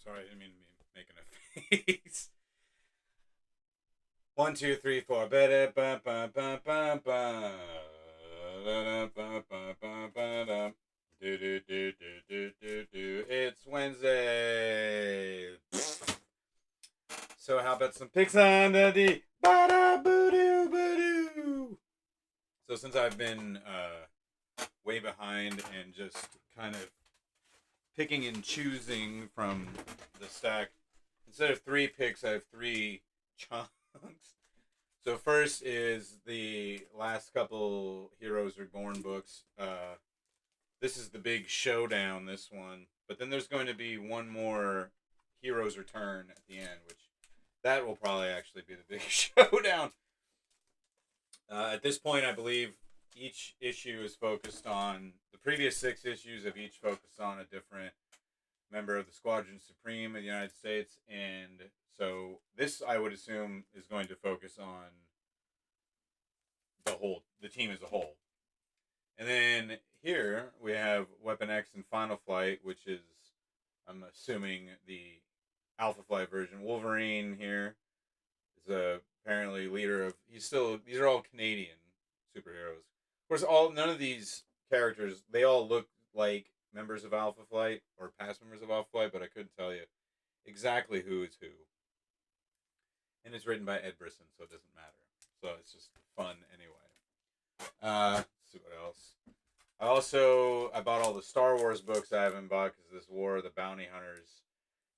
Sorry, I didn't mean to be making a face. 1, 2, 3, 4. It's Wednesday. So how about some picks on the D? Ba-da boo doo boo doo. So since I've been way behind and just kind of picking and choosing from the stack, instead of 3 picks, I have 3 chunks. So first is the last couple Heroes Reborn books. This is the big showdown, this one. But then there's going to be one more Heroes Return at the end, which that will probably actually be the big showdown. At this point, I believe each issue is focused on the previous 6 issues have each focused on a different member of the Squadron Supreme of the United States, and so this I would assume is going to focus on the team as a whole. And then here we have Weapon X and Final Flight, which is, I'm assuming, the Alpha Flight version. Wolverine here is apparently leader of. These are all Canadian superheroes. Of course, none of these characters, they all look like members of Alpha Flight or past members of Alpha Flight, but I couldn't tell you exactly who is who. And it's written by Ed Brisson, so it doesn't matter. So it's just fun anyway. Let's see what else. I bought all the Star Wars books I haven't bought because this War of the Bounty Hunters.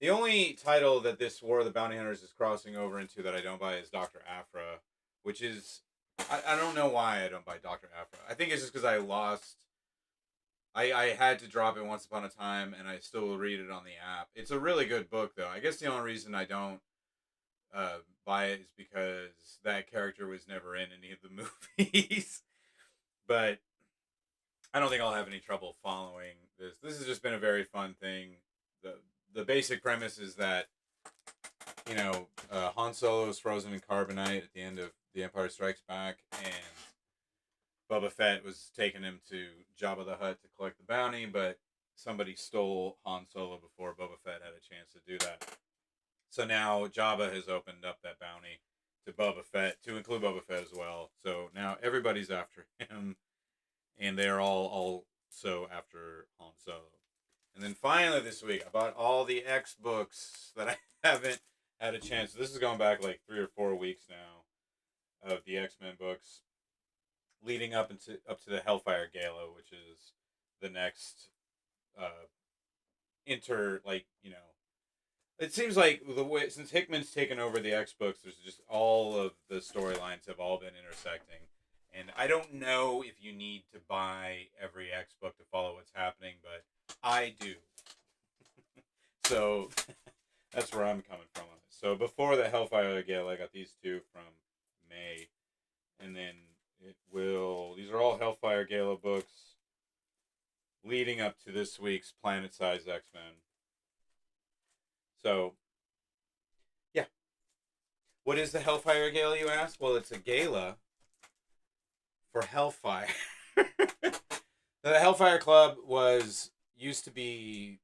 The only title that this War of the Bounty Hunters is crossing over into that I don't buy is Dr. Aphra, which is, I don't know why I don't buy Dr. Aphra. I think it's just because I lost. I had to drop it once upon a time, and I still read it on the app. It's a really good book, though. I guess the only reason I don't buy it is because that character was never in any of the movies. But I don't think I'll have any trouble following this. This has just been a very fun thing. The basic premise is that Han Solo is frozen in carbonite at the end of The Empire Strikes Back, and Boba Fett was taking him to Jabba the Hutt to collect the bounty, but somebody stole Han Solo before Boba Fett had a chance to do that. So now Jabba has opened up that bounty to Boba Fett, to include Boba Fett as well. So now everybody's after him, and they're all also after Han Solo. And then finally this week, I bought all the X books that I haven't had a chance. This is going back like 3 or 4 weeks now of the X-Men books, leading up to the Hellfire Gala, which is the next uh, It seems like the way since Hickman's taken over the X books, there's just all of the storylines have all been intersecting. And I don't know if you need to buy every X book to follow what's happening, but I do. So that's where I'm coming from on this. So before the Hellfire Gala, I got these 2 from May, and then these are all Hellfire Gala books leading up to this week's Planet Size X-Men. So, yeah. What is the Hellfire Gala, you ask? Well, it's a gala for Hellfire. The Hellfire Club used to be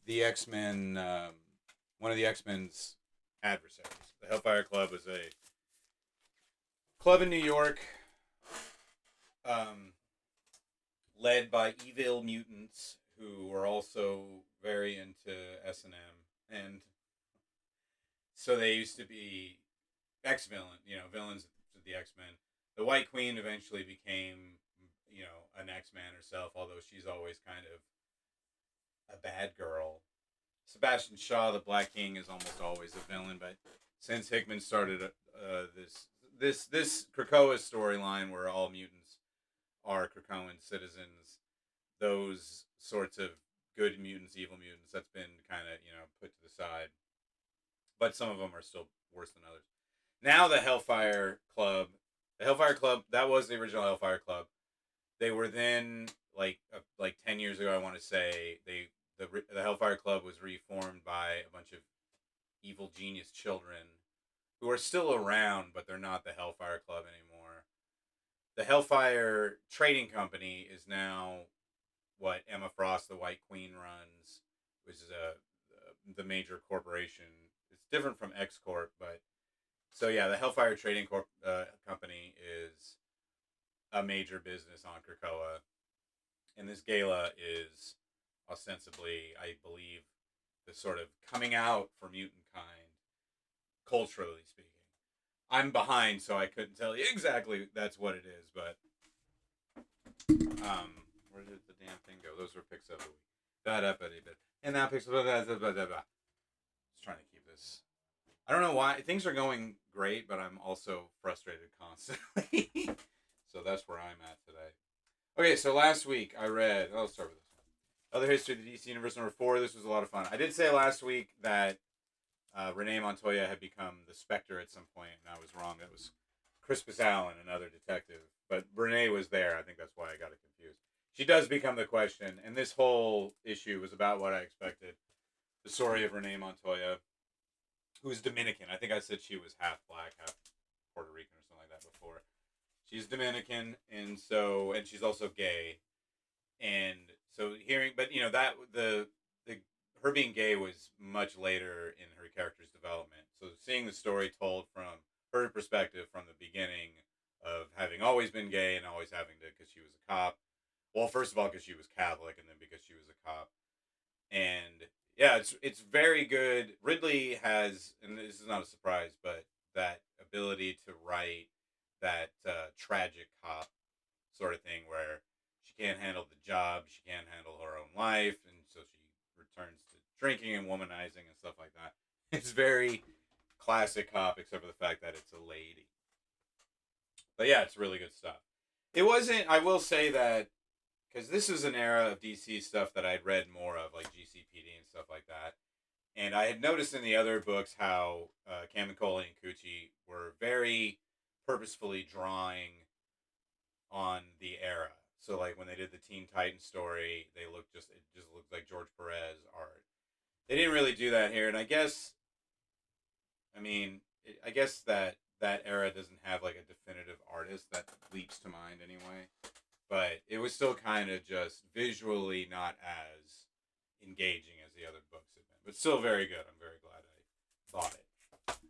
the X-Men, one of the X-Men's adversaries. The Hellfire Club was a club in New York, led by evil mutants who were also very into S&M, and so they used to be villains of the X-Men. The White Queen eventually became, an X-Man herself, although she's always kind of a bad girl. Sebastian Shaw, the Black King, is almost always a villain, but since Hickman started this Krakoa storyline where all mutants are Krakoan citizens, those sorts of good mutants, evil mutants, that's been kind of, put to the side. But some of them are still worse than others. Now the Hellfire Club, that was the original Hellfire Club. They were then, like 10 years ago, I want to say, the Hellfire Club was reformed by a bunch of evil genius children who are still around, but they're not the Hellfire Club anymore. The Hellfire Trading Company is now what Emma Frost, the White Queen, runs, which is a the major corporation. It's different from X Corp, but so yeah, the Hellfire Trading Company is a major business on Krakoa, and this gala is ostensibly, I believe, the sort of coming out for mutant kind, culturally speaking. I'm behind, so I couldn't tell you exactly that's what it is, but where did the damn thing go? Those were picks of the week. And now picks of Just trying to keep this. I don't know why things are going great, but I'm also frustrated constantly. So that's where I'm at today. Okay, so last week I read. I'll start with this one. Other History of the DC Universe #4. This was a lot of fun. I did say last week that Renee Montoya had become the Spectre at some point, and I was wrong. That was Crispus Allen, another detective. But Renee was there. I think that's why I got it confused. She does become the Question, and this whole issue was about what I expected. The story of Renee Montoya, who's Dominican. I think I said she was half black, half Puerto Rican or something like that before. She's Dominican, and she's also gay. And so but that her being gay was much later in her character's development. So seeing the story told from her perspective from the beginning of having always been gay and always having to, because she was a cop. Well, first of all, because she was Catholic, and then because she was a cop. And yeah, it's very good. Ridley has, and this is not a surprise, but that ability to write that tragic cop sort of thing where she can't handle the job, she can't handle her own life, and so she returns to drinking and womanizing and stuff like that. It's very classic cop, except for the fact that it's a lady. But yeah, it's really good stuff. It wasn't, I will say that, because this is an era of DC stuff that I'd read more of, like GCPD and stuff like that. And I had noticed in the other books how Camuncoli and Cucci were very purposefully drawing on the era. So like when they did the Teen Titans story, it just looked like George Perez art. They didn't really do that here, and I guess that era doesn't have like a definitive artist that leaps to mind anyway. But it was still kind of just visually not as engaging as the other books have been, but still very good. I'm very glad I bought it.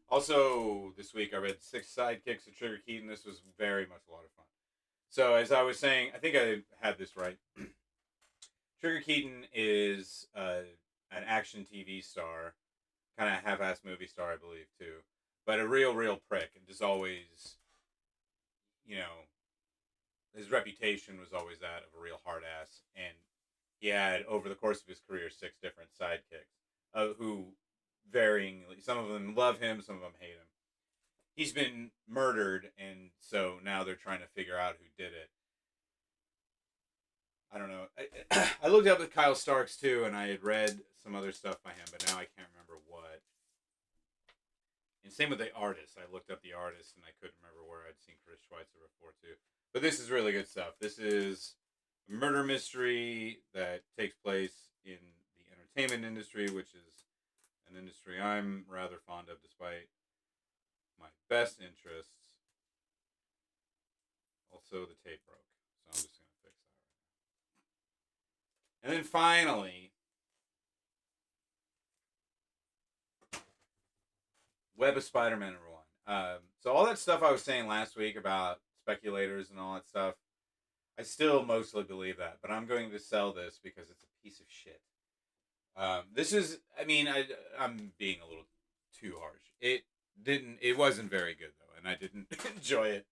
Also, this week I read 6 Sidekicks of Trigger Keaton. This was very much a lot of fun. So, as I was saying, I think I had this right. Trigger Keaton is an action TV star, kind of half-ass movie star, I believe, too. But a real prick, and just always, his reputation was always that of a real hard ass. And he had, over the course of his career, 6 different sidekicks, who varyingly, some of them love him, some of them hate him. He's been murdered, and so now they're trying to figure out who did it. I don't know. I looked up at Kyle Starks too, and I had read some other stuff by him, but now I can't remember what. And same with the artist. I looked up the artist, and I couldn't remember where I'd seen Chris Schweitzer before too. But this is really good stuff. This is a murder mystery that takes place in the entertainment industry, which is an industry I'm rather fond of, despite my best interests. Also, the tape broke, so I'm just going to fix that right now. And then finally, Web of Spider-Man #1. So all that stuff I was saying last week about speculators and all that stuff, I still mostly believe that, but I'm going to sell this because it's a piece of shit. This is, I'm being a little too harsh. It wasn't very good though, and I didn't enjoy it.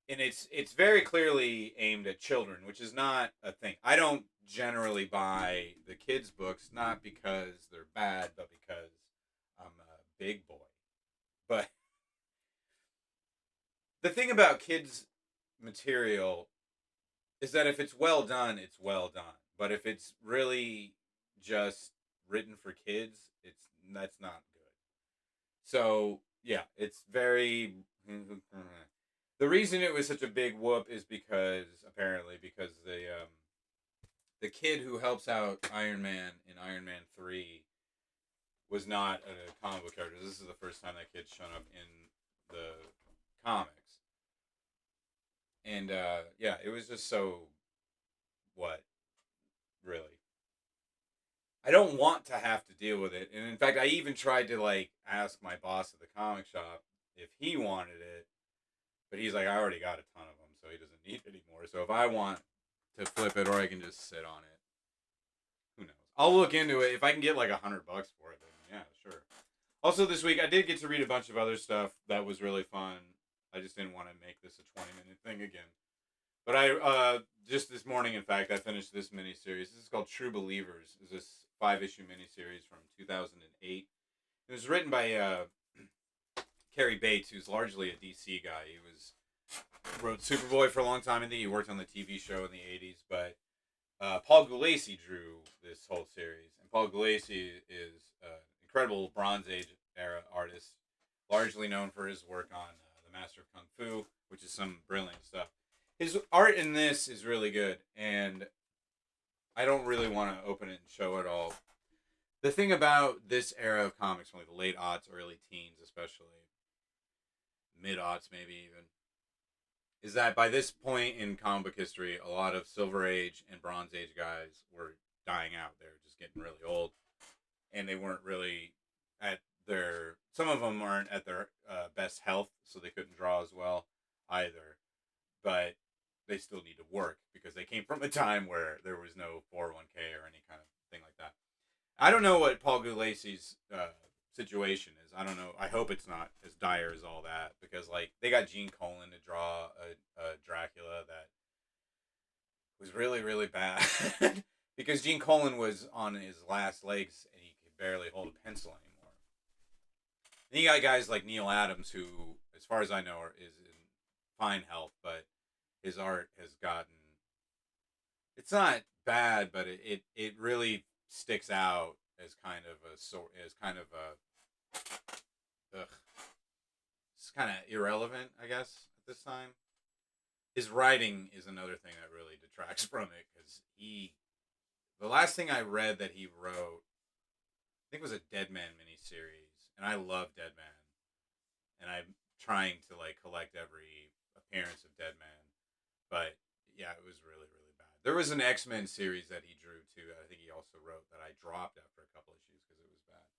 And it's very clearly aimed at children, which is not a thing. I don't generally buy the kids' books, not because they're bad, but because I'm a big boy. But the thing about kids' material is that if it's well done, it's well done. But if it's really just written for kids, that's not good. So yeah, it's very. The reason it was such a big whoop is because the kid who helps out Iron Man in Iron Man 3 was not a comic book character. This is the first time that kid's shown up in the comics. And yeah, it was just so what? Really. I don't want to have to deal with it. And in fact, I even tried to like ask my boss at the comic shop if he wanted it, but he's like, I already got a ton of them, so he doesn't need it anymore. So if I want to flip it, or I can just sit on it, who knows? I'll look into it. If I can get like $100 for it, then yeah, sure. Also, this week I did get to read a bunch of other stuff that was really fun. I just didn't want to make this a 20-minute thing again. But I just this morning, in fact, I finished this miniseries. This is called True Believers. It's this 5-issue miniseries from 2008. It was written by Cary Bates, who's largely a DC guy. He wrote Superboy for a long time, and he worked on the TV show in the 80s. But Paul Gulacy drew this whole series, and Paul Gulacy is an incredible Bronze Age era artist, largely known for his work on The Master of Kung Fu, which is some brilliant stuff. His art in this is really good, and I don't really want to open it and show it all. The thing about this era of comics, from like the late aughts, early teens, especially mid aughts, maybe even, is that by this point in comic book history, a lot of Silver Age and Bronze Age guys were dying out. They were just getting really old, and they weren't really at their. Some of them aren't at their best health, so they couldn't draw as well either. But they still need to work because they came from a time where there was no 401k or any kind of thing like that. I don't know what Paul Gulacy's situation is. I don't know. I hope it's not as dire as all that, because like they got Gene Colan to draw a Dracula that was really, really bad because Gene Colan was on his last legs and he could barely hold a pencil anymore. And you got guys like Neil Adams, who, as far as I know, is in fine health, but his art has gotten, it's not bad, but it really sticks out as kind of it's kind of irrelevant, I guess, at this time. His writing is another thing that really detracts from it, because the last thing I read that he wrote, I think, was a Deadman miniseries, and I love Deadman, and I'm trying to like collect every appearance of Deadman. But yeah, it was really, really bad. There was an XMen series that he drew too. I think he also wrote, that I dropped after a couple issues because it was bad.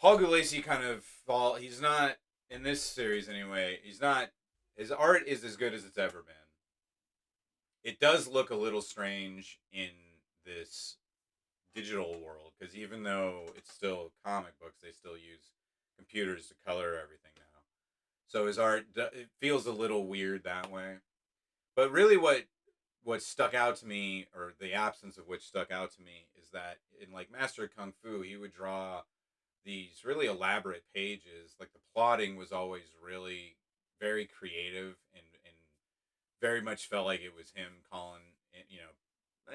Paul Gulacy he's not, in this series anyway, he's not, his art is as good as it's ever been. It does look a little strange in this digital world, because even though it's still comic books, they still use computers to color everything now. So his art, it feels a little weird that way. But really what stuck out to me, or the absence of which stuck out to me, is that in like Master of Kung Fu, he would draw these really elaborate pages. Like the plotting was always really very creative, and very much felt like it was him calling,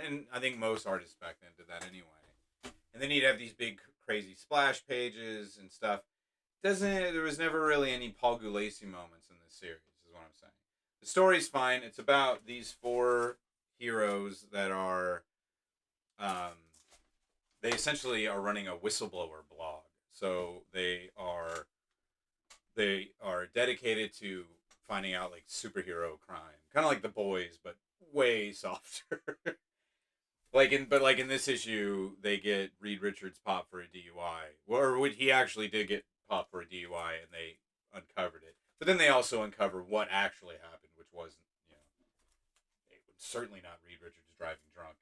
and I think most artists back then did that anyway. And then he'd have these big crazy splash pages and stuff. There was never really any Paul Gulacy moments in this series, is what I'm saying. The story's fine. It's about these 4 heroes that are, they essentially are running a whistleblower blog. So they are dedicated to finding out like superhero crime, kind of like The Boys, but way softer. Like in this issue, they get Reed Richards popped for a DUI, or he actually did get popped for a DUI, and they uncovered it. But then they also uncover what actually happened, which wasn't, it was certainly not Reed Richards driving drunk.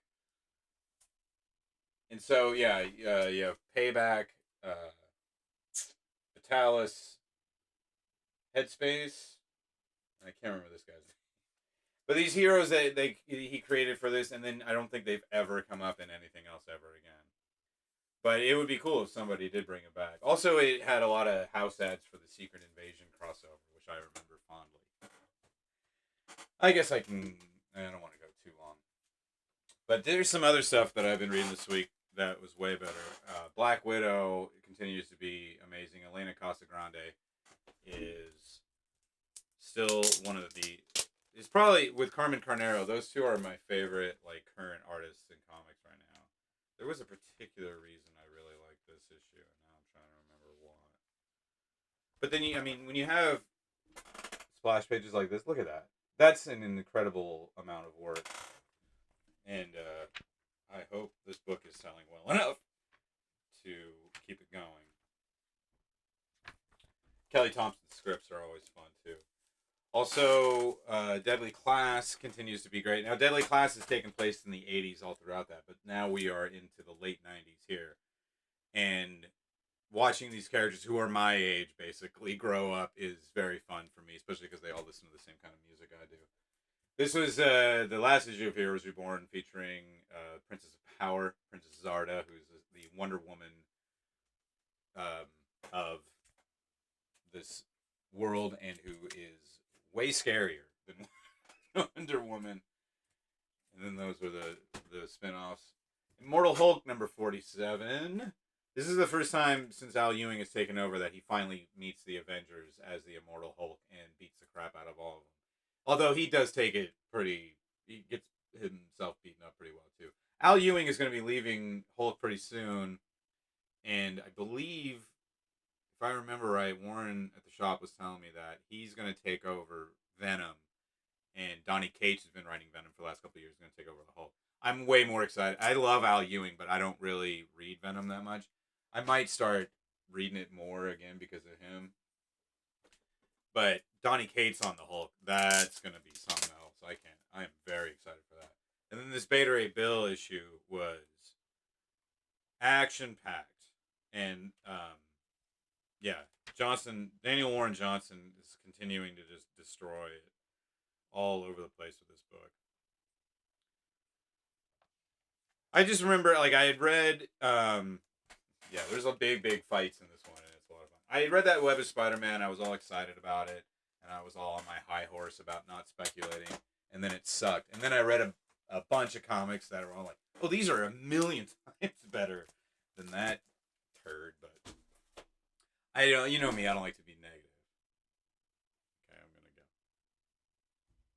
And so yeah, you have Payback, Vitalis, Headspace, and I can't remember this guy's name. But these heroes that he created for this, and then I don't think they've ever come up in anything else ever again. But it would be cool if somebody did bring it back. Also, it had a lot of house ads for the Secret Invasion crossover, which I remember fondly. I guess I don't want to go too long. But there's some other stuff that I've been reading this week that was way better. Black Widow continues to be amazing. Elena Casagrande is still one of the... It's probably, with Carmen Carnero, those two are my favorite like current artists in comics right now. There was a particular reason I really liked this issue, and now I'm trying to remember why. But then when you have splash pages like this, look at that. That's an incredible amount of work, and I hope this book is selling well enough to keep it going. Kelly Thompson's scripts are always fun too. Also, Deadly Class continues to be great. Now, Deadly Class has taken place in the 80s all throughout that, but now we are into the late 90s here. And watching these characters who are my age basically grow up is very fun for me, especially because they all listen to the same kind of music I do. This was the last issue of Heroes Reborn featuring Princess of Power, Princess Zarda, who's the Wonder Woman of this world and who is way scarier than Wonder Woman. And then those were the spin-offs. Immortal Hulk number 47. This is the first time since Al Ewing has taken over that he finally meets the Avengers as the Immortal Hulk and beats the crap out of all of them. Although he does take it pretty... He gets himself beaten up pretty well, too. Al Ewing is going to be leaving Hulk pretty soon. And I believe, if I remember right, Warren at the shop was telling me that he's going to take over Venom. And Donny Cates has been writing Venom for the last couple of years. He's going to take over the Hulk. I'm way more excited. I love Al Ewing, but I don't really read Venom that much. I might start reading it more again because of him. But Donny Cates on the Hulk, that's going to be something else. I am very excited for that. And then this Beta Ray Bill issue was action-packed. And, yeah, Daniel Warren Johnson is continuing to just destroy it all over the place with this book. I just remember, like, I had read, yeah, there's a big fights in this one, and it's a lot of fun. I had read that Web of Spider-Man, I was all excited about it, and I was all on my high horse about not speculating, and then it sucked. And then I read a bunch of comics that were all like, oh, these are a million times better than that turd, but you know me, I don't like to